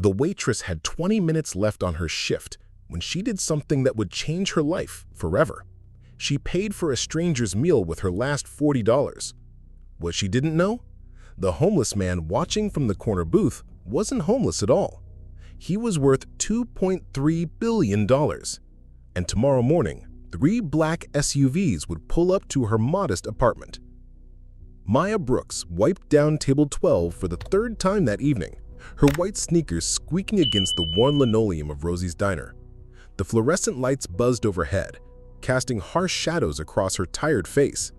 The waitress had 20 minutes left on her shift when she did something that would change her life forever. She paid for a stranger's meal with her last $40. What she didn't know? The homeless man watching from the corner booth wasn't homeless at all. He was worth $2.3 billion. And tomorrow morning, 3 black SUVs would pull up to her modest apartment. Maya Brooks wiped down table 12 for the 3rd time that evening, her white sneakers squeaking against the worn linoleum of Rosie's diner. The fluorescent lights buzzed overhead, casting harsh shadows across her tired face.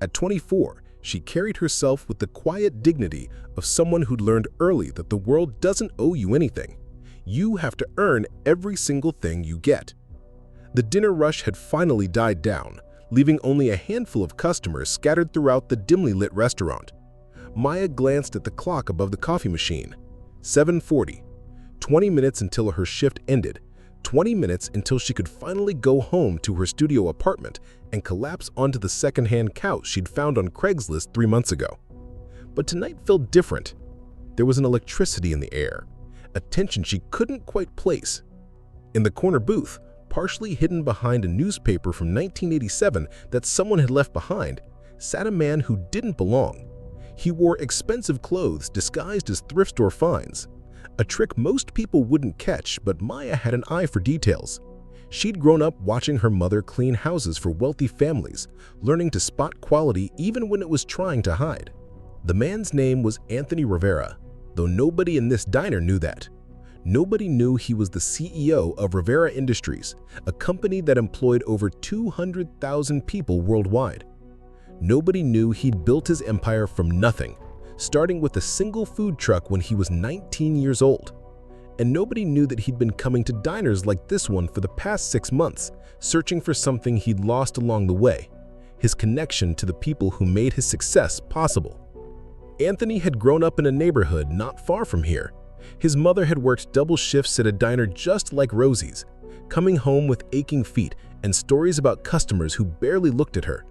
At 24, she carried herself with the quiet dignity of someone who'd learned early that the world doesn't owe you anything. You have to earn every single thing you get. The dinner rush had finally died down, leaving only a handful of customers scattered throughout the dimly lit restaurant. Maya glanced at the clock above the coffee machine. 7:40. 20 minutes until her shift ended. 20 minutes until she could finally go home to her studio apartment and collapse onto the second-hand couch she'd found on Craigslist 3 months ago. But tonight felt different. There was an electricity in the air, a tension she couldn't quite place. In the corner booth, partially hidden behind a newspaper from 1987 that someone had left behind, sat a man who didn't belong. He wore expensive clothes disguised as thrift store finds, a trick most people wouldn't catch, but Maya had an eye for details. She'd grown up watching her mother clean houses for wealthy families, learning to spot quality even when it was trying to hide. The man's name was Anthony Rivera, though nobody in this diner knew that. Nobody knew he was the CEO of Rivera Industries, a company that employed over 200,000 people worldwide. Nobody knew he'd built his empire from nothing, starting with a single food truck when he was 19 years old. And nobody knew that he'd been coming to diners like this one for the past 6 months, searching for something he'd lost along the way, his connection to the people who made his success possible. Anthony had grown up in a neighborhood not far from here. His mother had worked double shifts at a diner just like Rosie's, coming home with aching feet and stories about customers who barely looked at her.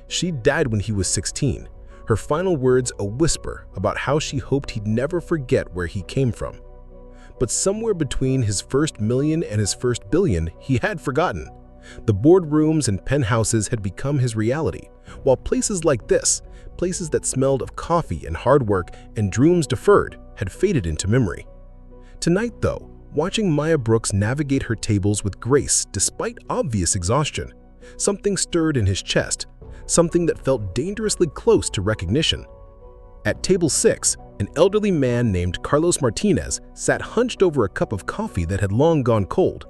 She died when he was 16, her final words a whisper about how she hoped he'd never forget where he came from. But somewhere between his first million and his first billion, he had forgotten. The boardrooms and penthouses had become his reality, while places like this, places that smelled of coffee and hard work and dreams deferred, had faded into memory. Tonight, though, watching Maya Brooks navigate her tables with grace despite obvious exhaustion, something stirred in his chest, something that felt dangerously close to recognition. At table 6, an elderly man named Carlos Martinez sat hunched over a cup of coffee that had long gone cold.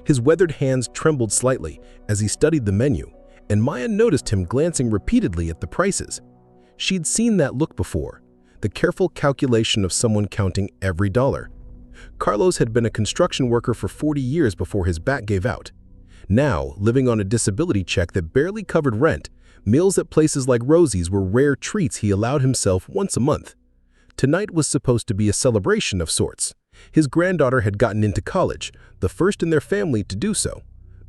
His weathered hands trembled slightly as he studied the menu, and Maya noticed him glancing repeatedly at the prices. She'd seen that look before, the careful calculation of someone counting every dollar. Carlos had been a construction worker for 40 years before his back gave out. Now, living on a disability check that barely covered rent, meals at places like Rosie's were rare treats he allowed himself once a month. Tonight was supposed to be a celebration of sorts. His granddaughter had gotten into college, the first in their family to do so.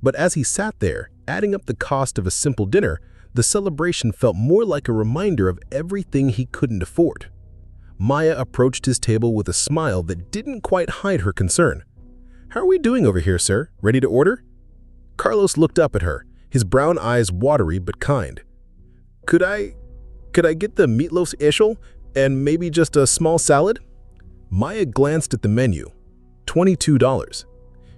But as he sat there, adding up the cost of a simple dinner, the celebration felt more like a reminder of everything he couldn't afford. Maya approached his table with a smile that didn't quite hide her concern. "How are we doing over here, sir? Ready to order?" Carlos looked up at her, his brown eyes watery but kind. Could I get the meatloaf eschel and maybe just a small salad?" Maya glanced at the menu. $22.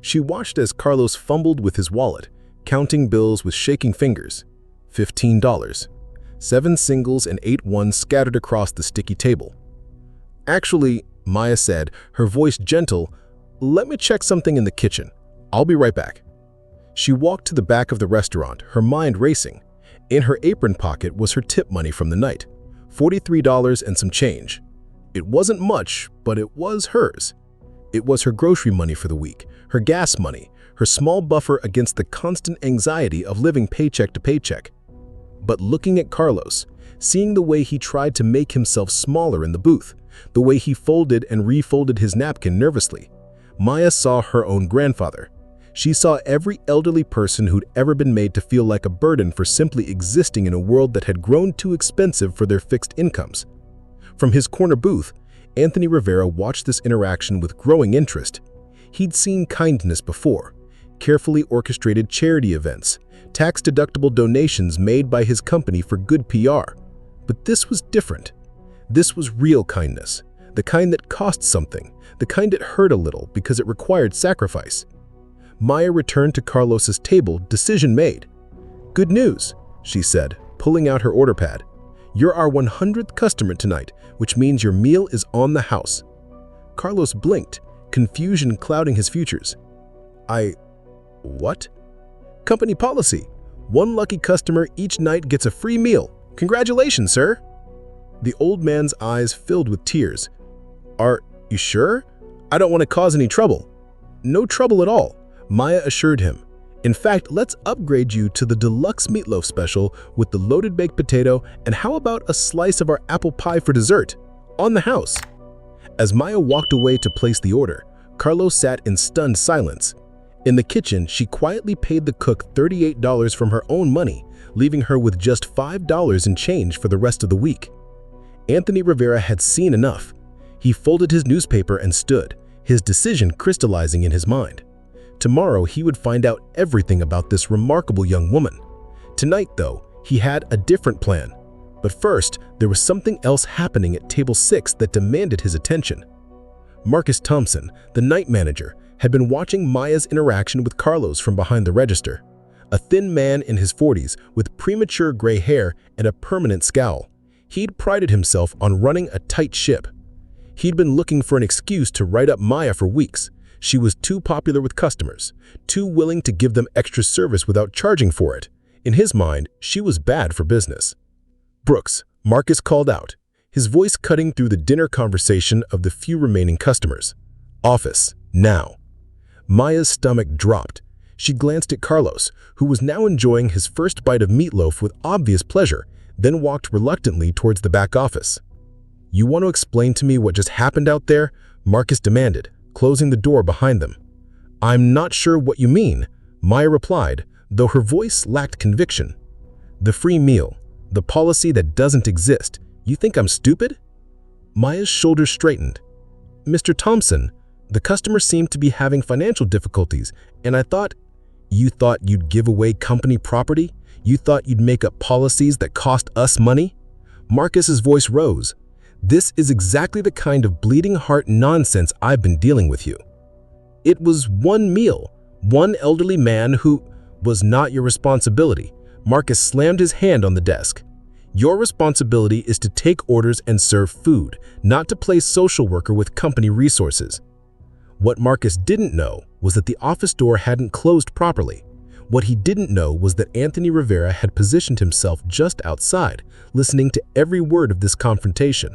She watched as Carlos fumbled with his wallet, counting bills with shaking fingers. $15. 7 singles and 8 ones scattered across the sticky table. "Actually," Maya said, her voice gentle, "let me check something in the kitchen. I'll be right back." She walked to the back of the restaurant, her mind racing. In her apron pocket was her tip money from the night, $43 and some change. It wasn't much, but it was hers. It was her grocery money for the week, her gas money, her small buffer against the constant anxiety of living paycheck to paycheck. But looking at Carlos, seeing the way he tried to make himself smaller in the booth, the way he folded and refolded his napkin nervously, Maya saw her own grandfather. She saw every elderly person who'd ever been made to feel like a burden for simply existing in a world that had grown too expensive for their fixed incomes. From his corner booth, Anthony Rivera watched this interaction with growing interest. He'd seen kindness before, carefully orchestrated charity events, tax-deductible donations made by his company for good PR. But this was different. This was real kindness, the kind that cost something, the kind that hurt a little because it required sacrifice. Maya returned to Carlos's table, decision made. "Good news," she said, pulling out her order pad. "You're our 100th customer tonight, which means your meal is on the house." Carlos blinked, confusion clouding his features. What? "Company policy. One lucky customer each night gets a free meal. Congratulations, sir." The old man's eyes filled with tears. "Are you sure? I don't want to cause any trouble." "No trouble at all," Maya assured him. "In fact, let's upgrade you to the deluxe meatloaf special with the loaded baked potato, and how about a slice of our apple pie for dessert? On the house." As Maya walked away to place the order, Carlos sat in stunned silence. In the kitchen, she quietly paid the cook $38 from her own money, leaving her with just $5 in change for the rest of the week. Anthony Rivera had seen enough. He folded his newspaper and stood, his decision crystallizing in his mind. Tomorrow, he would find out everything about this remarkable young woman. Tonight, though, he had a different plan. But first, there was something else happening at table 6 that demanded his attention. Marcus Thompson, the night manager, had been watching Maya's interaction with Carlos from behind the register. A thin man in his 40s with premature gray hair and a permanent scowl. He'd prided himself on running a tight ship. He'd been looking for an excuse to write up Maya for weeks. She was too popular with customers, too willing to give them extra service without charging for it. In his mind, she was bad for business. "Brooks," Marcus called out, his voice cutting through the dinner conversation of the few remaining customers. "Office, now." Maya's stomach dropped. She glanced at Carlos, who was now enjoying his first bite of meatloaf with obvious pleasure, then walked reluctantly towards the back office. "You want to explain to me what just happened out there?" Marcus demanded, closing the door behind them. "I'm not sure what you mean," Maya replied, though her voice lacked conviction. "The free meal, the policy that doesn't exist. You think I'm stupid?" Maya's shoulders straightened. "Mr. Thompson, the customer seemed to be having financial difficulties, and I thought—" "You thought you'd give away company property? You thought you'd make up policies that cost us money?" Marcus's voice rose. "This is exactly the kind of bleeding heart nonsense I've been dealing with you. It was one meal, one elderly man who was not your responsibility." Marcus slammed his hand on the desk. "Your responsibility is to take orders and serve food, not to play social worker with company resources." What Marcus didn't know was that the office door hadn't closed properly. What he didn't know was that Anthony Rivera had positioned himself just outside, listening to every word of this confrontation.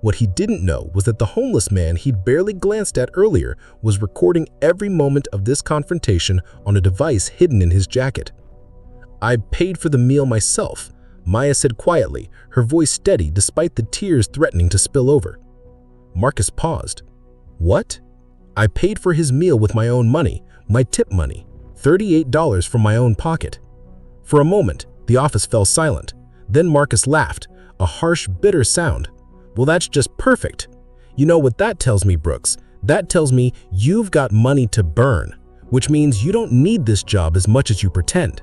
What he didn't know was that the homeless man he'd barely glanced at earlier was recording every moment of this confrontation on a device hidden in his jacket. "I paid for the meal myself," Maya said quietly, her voice steady despite the tears threatening to spill over. Marcus paused. "What?" "I paid for his meal with my own money, my tip money, $38 from my own pocket." For a moment, the office fell silent. Then Marcus laughed, a harsh, bitter sound. "Well, that's just perfect. You know what that tells me, Brooks? That tells me you've got money to burn, which means you don't need this job as much as you pretend."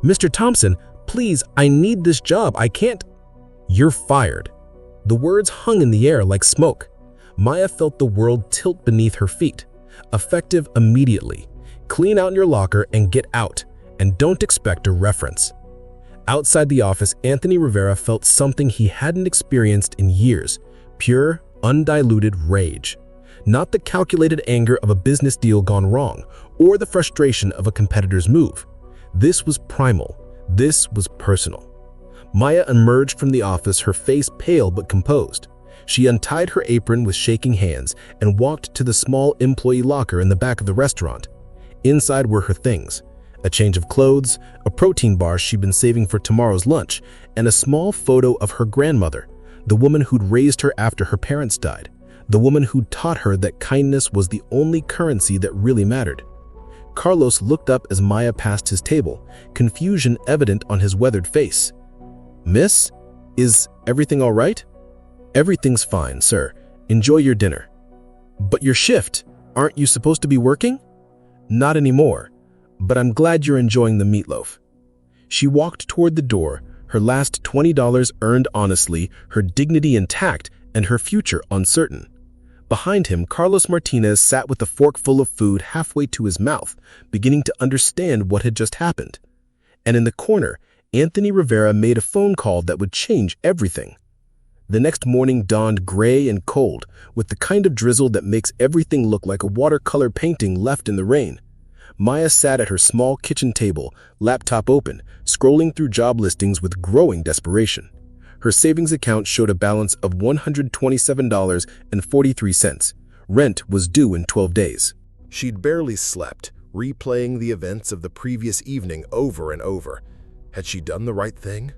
"Mr. Thompson, please, I need this job. I can't—" "You're fired." The words hung in the air like smoke. Maya felt the world tilt beneath her feet. Effective immediately. Clean out your locker and get out, and don't expect a reference. Outside the office, Anthony Rivera felt something he hadn't experienced in years. Pure, undiluted rage. Not the calculated anger of a business deal gone wrong, or the frustration of a competitor's move. This was primal. This was personal. Maya emerged from the office, her face pale but composed. She untied her apron with shaking hands and walked to the small employee locker in the back of the restaurant. Inside were her things: a change of clothes, a protein bar she'd been saving for tomorrow's lunch, and a small photo of her grandmother, the woman who'd raised her after her parents died, the woman who'd taught her that kindness was the only currency that really mattered. Carlos looked up as Maya passed his table, confusion evident on his weathered face. "Miss, is everything all right?" "Everything's fine, sir. Enjoy your dinner. But your shift, aren't you supposed to be working? Not anymore, but I'm glad you're enjoying the meatloaf. She walked toward the door, her last $20 earned honestly, her dignity intact, and her future uncertain. Behind him, Carlos Martinez sat with a fork full of food halfway to his mouth, beginning to understand what had just happened. And in the corner, Anthony Rivera made a phone call that would change everything. The next morning dawned gray and cold, with the kind of drizzle that makes everything look like a watercolor painting left in the rain. Maya sat at her small kitchen table, laptop open, scrolling through job listings with growing desperation. Her savings account showed a balance of $127.43. Rent was due in 12 days. She'd barely slept, replaying the events of the previous evening over and over. Had she done the right thing?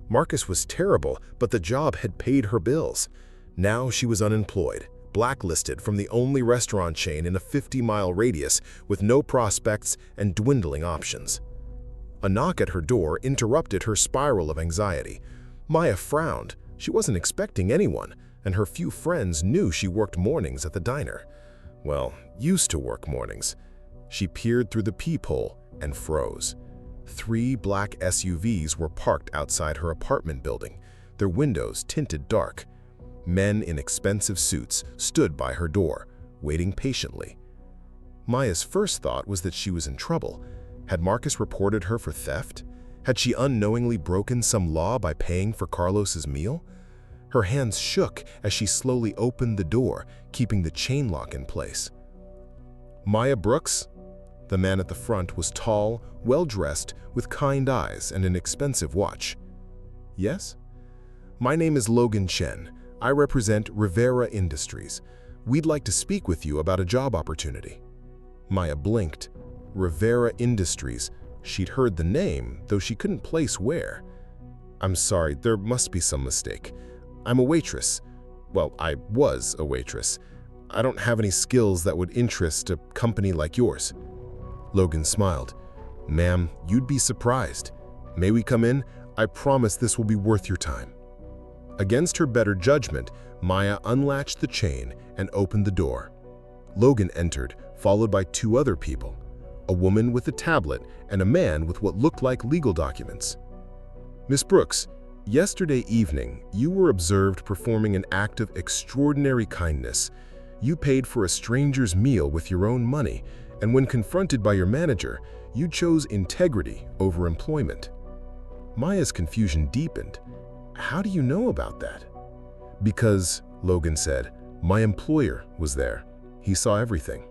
Marcus was terrible, but the job had paid her bills. Now she was unemployed, blacklisted from the only restaurant chain in a 50-mile radius with no prospects and dwindling options. A knock at her door interrupted her spiral of anxiety. Maya frowned. She wasn't expecting anyone, and her few friends knew she worked mornings at the diner. Well, used to work mornings. She peered through the peephole and froze. 3 black SUVs were parked outside her apartment building, their windows tinted dark. Men in expensive suits stood by her door, waiting patiently. Maya's first thought was that she was in trouble. Had Marcus reported her for theft? Had she unknowingly broken some law by paying for Carlos's meal? Her hands shook as she slowly opened the door, keeping the chain lock in place. Maya Brooks? The man at the front was tall, well-dressed, with kind eyes and an expensive watch. Yes? My name is Logan Chen. I represent Rivera Industries. We'd like to speak with you about a job opportunity. Maya blinked. Rivera Industries. She'd heard the name, though she couldn't place where. I'm sorry, there must be some mistake. I'm a waitress. Well, I was a waitress. I don't have any skills that would interest a company like yours. Logan smiled. Ma'am, you'd be surprised. May we come in? I promise this will be worth your time. Against her better judgment, Maya unlatched the chain and opened the door. Logan entered, followed by 2 other people, a woman with a tablet and a man with what looked like legal documents. Miss Brooks, yesterday evening, you were observed performing an act of extraordinary kindness. You paid for a stranger's meal with your own money, and when confronted by your manager, you chose integrity over employment. Maya's confusion deepened. How do you know about that? Because, Logan said, my employer was there. He saw everything,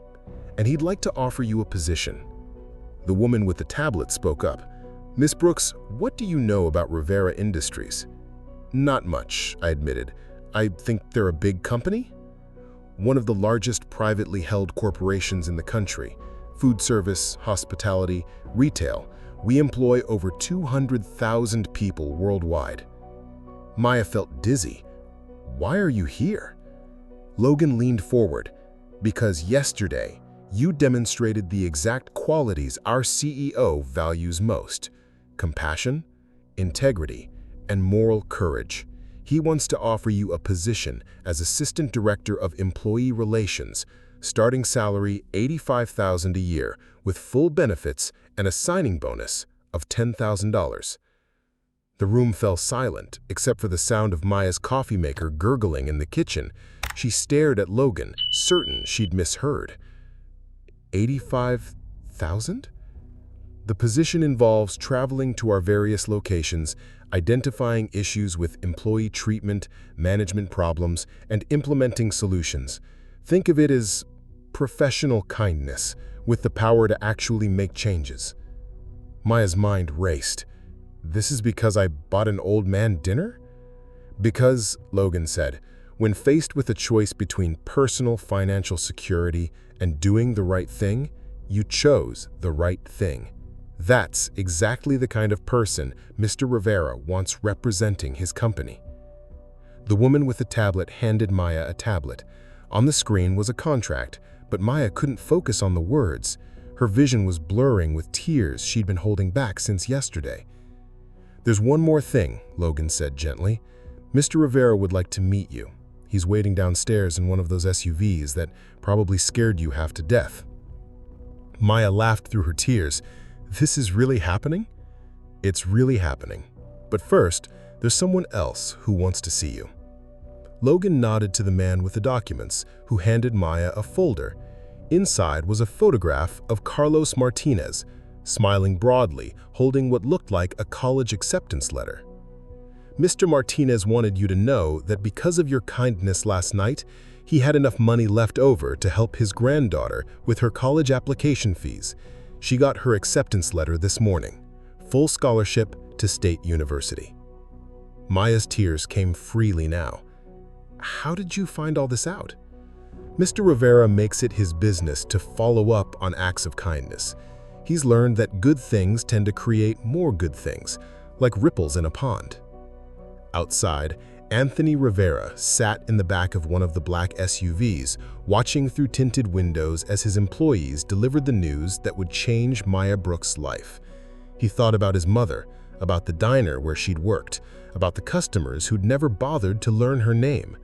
and he'd like to offer you a position. The woman with the tablet spoke up. Miss Brooks, what do you know about Rivera Industries? Not much, I admitted. I think they're a big company? One of the largest privately held corporations in the country. Food service, hospitality, retail. We employ over 200,000 people worldwide. Maya felt dizzy. Why are you here? Logan leaned forward. Because yesterday, you demonstrated the exact qualities our CEO values most: compassion, integrity, and moral courage. He wants to offer you a position as Assistant Director of Employee Relations, starting salary $85,000 a year with full benefits and a signing bonus of $10,000. The room fell silent, except for the sound of Maya's coffee maker gurgling in the kitchen. She stared at Logan, certain she'd misheard. $85,000? The position involves traveling to our various locations, identifying issues with employee treatment, management problems, and implementing solutions. Think of it as professional kindness, with the power to actually make changes. Maya's mind raced. This is because I bought an old man dinner? Because, Logan said, when faced with a choice between personal financial security and doing the right thing, you chose the right thing. That's exactly the kind of person Mr. Rivera wants representing his company. The woman with the tablet handed Maya a tablet. On the screen was a contract, but Maya couldn't focus on the words. Her vision was blurring with tears she'd been holding back since yesterday. There's one more thing, Logan said gently. Mr. Rivera would like to meet you. He's waiting downstairs in one of those SUVs that probably scared you half to death." Maya laughed through her tears. "This is really happening?" "It's really happening. But first, there's someone else who wants to see you." Logan nodded to the man with the documents, who handed Maya a folder. Inside was a photograph of Carlos Martinez, smiling broadly, holding what looked like a college acceptance letter. "Mr. Martinez wanted you to know that because of your kindness last night, he had enough money left over to help his granddaughter with her college application fees. She got her acceptance letter this morning. Full scholarship to State University." Maya's tears came freely now. "How did you find all this out?" Mr. Rivera makes it his business to follow up on acts of kindness. He's learned that good things tend to create more good things, like ripples in a pond. Outside, Anthony Rivera sat in the back of one of the black SUVs, watching through tinted windows as his employees delivered the news that would change Maya Brooks' life. He thought about his mother, about the diner where she'd worked, about the customers who'd never bothered to learn her name.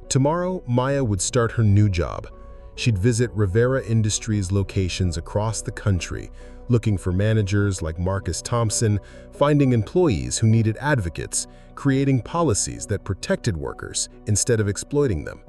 Tomorrow, Maya would start her new job. She'd visit Rivera Industries locations across the country, looking for managers like Marcus Thompson, finding employees who needed advocates, creating policies that protected workers instead of exploiting them.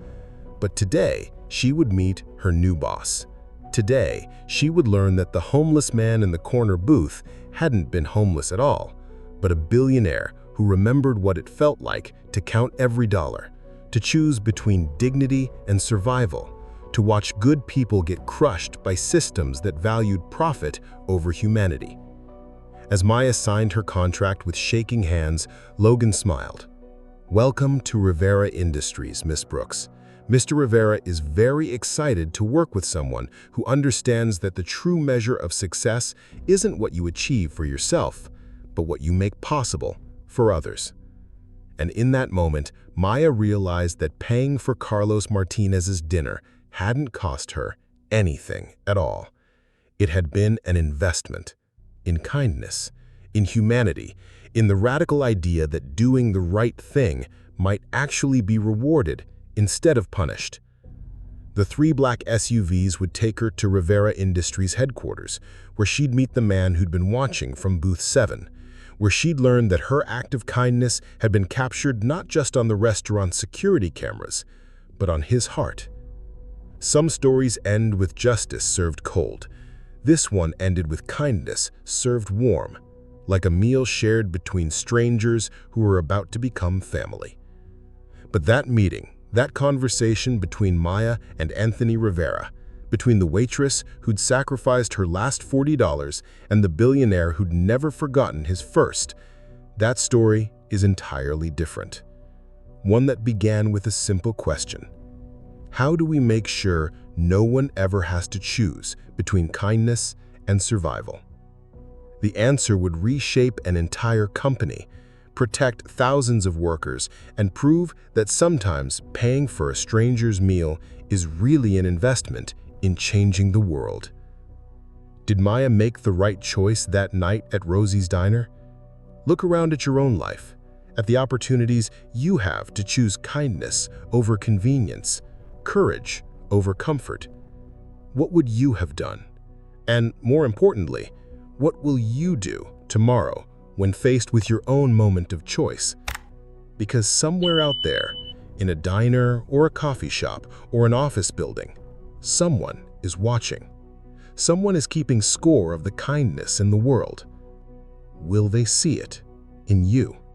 But today, she would meet her new boss. Today, she would learn that the homeless man in the corner booth hadn't been homeless at all, but a billionaire who remembered what it felt like to count every dollar, to choose between dignity and survival, to watch good people get crushed by systems that valued profit over humanity. As Maya signed her contract with shaking hands, Logan smiled. "Welcome to Rivera Industries, Miss Brooks. Mr. Rivera is very excited to work with someone who understands that the true measure of success isn't what you achieve for yourself, but what you make possible for others." And in that moment, Maya realized that paying for Carlos Martinez's dinner hadn't cost her anything at all. It had been an investment in kindness, in humanity, in the radical idea that doing the right thing might actually be rewarded instead of punished. The 3 black SUVs would take her to Rivera Industries headquarters, where she'd meet the man who'd been watching from booth 7, where she'd learn that her act of kindness had been captured not just on the restaurant's security cameras, but on his heart. Some stories end with justice served cold. This one ended with kindness served warm, like a meal shared between strangers who were about to become family. But that meeting, that conversation between Maya and Anthony Rivera, between the waitress who'd sacrificed her last $40 and the billionaire who'd never forgotten his first, that story is entirely different. One that began with a simple question. How do we make sure no one ever has to choose between kindness and survival? The answer would reshape an entire company, protect thousands of workers, and prove that sometimes paying for a stranger's meal is really an investment in changing the world. Did Maya make the right choice that night at Rosie's Diner? Look around at your own life, at the opportunities you have to choose kindness over convenience, courage over comfort. What would you have done? And more importantly, what will you do tomorrow when faced with your own moment of choice? Because somewhere out there, in a diner or a coffee shop or an office building, someone is watching. Someone is keeping score of the kindness in the world. Will they see it in you?